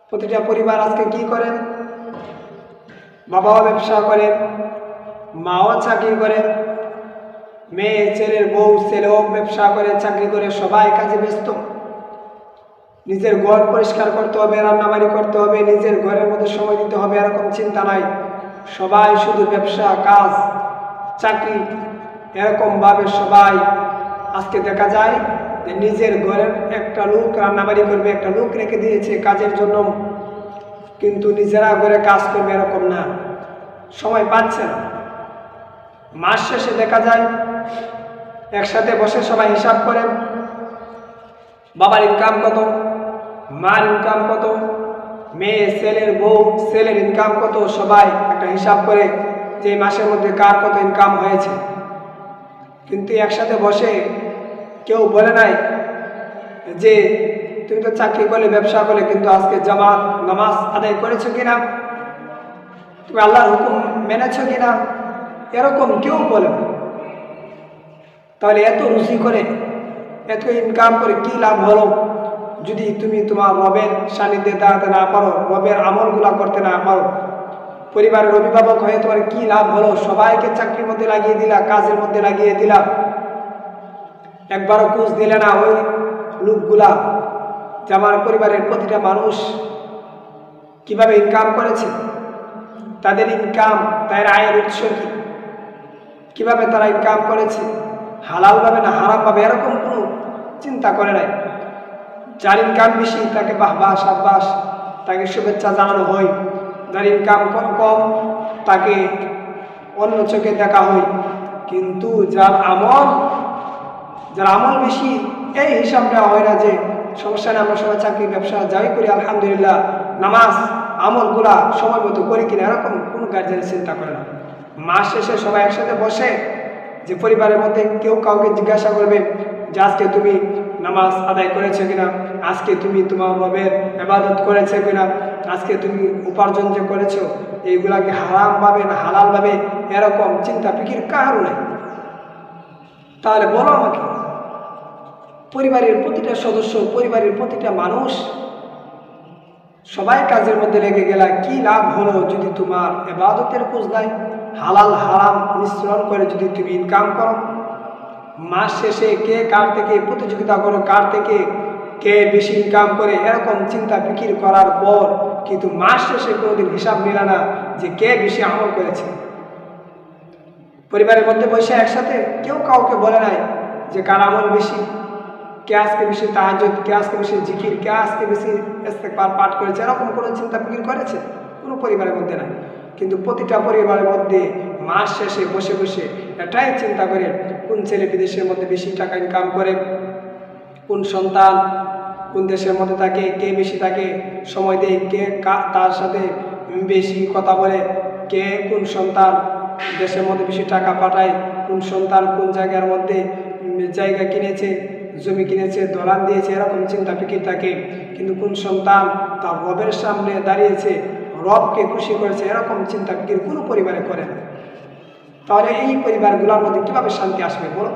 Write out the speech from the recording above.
প্রতিটা পরিবার আজকে কি করেন? বাবাও ব্যবসা করেন, মাও চাকরি করে, মেয়ে ছেলের বউ ছেলেও ব্যবসা করে, চাকরি করে, সবাই কাজে ব্যস্ত। নিজের ঘর পরিষ্কার করতে হবে, রান্নাবাড়ি করতে হবে, নিজের ঘরের মধ্যে সময় দিতে হবে, এরকম চিন্তা নাই। সবাই শুধু ব্যবসা, কাজ, চাকরি, এরকমভাবে সবাই আজকে দেখা যায় যে নিজের ঘরের একটা লোক রান্নাবাড়ি করবে, একটা লোক রেখে দিয়েছে কাজের জন্য, কিন্তু নিজেরা ঘরে কাজ করবে এরকম না, সময় পাচ্ছে না। মাস শেষে দেখা যায় একসাথে বসে সবাই হিসাব করেন, বাবার ইনকাম কত, মার ইনকাম কত, মেয়ে ছেলের বউ ছেলের ইনকাম কত, সবাই একটা হিসাব করে যে মাসের মধ্যে কার কত ইনকাম হয়েছে। কিন্তু একসাথে বসে কেউ বলে নাই যে তুমি তো চাকরি করলে, ব্যবসা করলে, কিন্তু আজকে জামাত নামাজ আদায় করেছো কিনা, তুমি আল্লাহর হুকুম মেনেছো কিনা, এরকম কেউ বলে না। তাহলে এত রুচি করে, এত ইনকাম করে কি লাভ হলো যদি তুমি তোমার রবের সান্নিধ্যে দাঁড়াতে না পারো, রবের আমলগুলা করতে না পারো? পরিবারের অভিভাবক হয়ে তোমার কি লাভ হলো? সবাইকে চাকরির মধ্যে লাগিয়ে দিলা, কাজের মধ্যে লাগিয়ে দিলা, একবারও খোঁজ দিলে না ওই লোকগুলা যে আমার পরিবারের প্রতিটা মানুষ কিভাবে ইনকাম করেছে, তাদের ইনকাম, তাদের আয়ের উৎস কি, কিভাবে তারা ইনকাম করেছে, হালালভাবে না হারামভাবে, এরকম কোনো চিন্তা করে নাই। যার ইনকাম বেশি তাকে বাহবা সাব্বাস, তাকে শুভেচ্ছা জানানো হয়। যার ইনকাম কম তাকে অন্য চোখে দেখা হয়। কিন্তু যার আমল বেশি, এই হিসাব নেওয়া হয় না যে সমস্যা নেই, আমরা সবাই চাকরি ব্যবসা যাই করি আলহামদুলিল্লাহ, নামাজ আমলগুলা সময় মতো করি কিনা, এরকম কোনো গার্জেনের চিন্তা করে না। মাস শেষে সবাই একসাথে বসে যে পরিবারের মধ্যে কেউ কাউকে জিজ্ঞাসা করবে যে আজকে তুমি নামাজ আদায় করেছো কিনা, আজকে তুমি তোমার রবের ইবাদত করেছো কিনা, আজকে তুমি উপার্জন যে করেছো এইগুলাকে হারামভাবে না হালালভাবে, এরকম চিন্তা ফিকির কারও নাই। তাহলে বলো আমাকে, পরিবারের প্রতিটা সদস্য, পরিবারের প্রতিটা মানুষ সবাই কাজের মধ্যে লেগে গেলা, কি লাভ হলো যদি তোমার ইবাদতের খোঁজ নাই? হালাল হারাম মিশ্রণ করে যদি তুমি ইনকাম করো, মাস শেষে কে কার থেকে প্রতিযোগিতা করো, কার থেকে কে বেশি ইনকাম করে, এরকম চিন্তা ফিকির করার পর কিন্তু মাস শেষে কোনোদিন হিসাব মিলে না যে কে বেশি আমল করেছে। পরিবারের মধ্যে বসে একসাথে কেউ কাউকে বলে নাই যে কার আমল বেশি, কে আজকে বেশি তাহাজ্জুদ, কে আজকে বেশি জিকির, কে আজকে বেশি ইস্তেগফার পাঠ করেছে, এরকম কোনো চিন্তা ফিকির করেছে? কোনো পরিবারের মধ্যে নাই। কিন্তু প্রতিটা পরিবারের মধ্যে মাস শেষে বসে বসে এটাই চিন্তা করে কোন ছেলে বিদেশের মধ্যে বেশি টাকা ইনকাম করে, কোন সন্তান কোন দেশের মধ্যে থাকে, কে বেশি তাকে সময় দেয়, কে তার সাথে বেশি কথা বলে, কে কোন সন্তান দেশের মধ্যে বেশি টাকা পাঠায়, কোন সন্তান কোন জায়গার মধ্যে জায়গা কিনেছে, জমি কিনেছে, দলান দিয়েছে, এরকম চিন্তা ফিকির থাকে। কিন্তু কোন সন্তান তার রবের সামনে দাঁড়িয়েছে, রবকে খুশি করেছে, এরকম চিন্তা ফিকির কোনো পরিবারে করে না। তাহলে এই পরিবারগুলোর মধ্যে কীভাবে শান্তি আসবে বলো?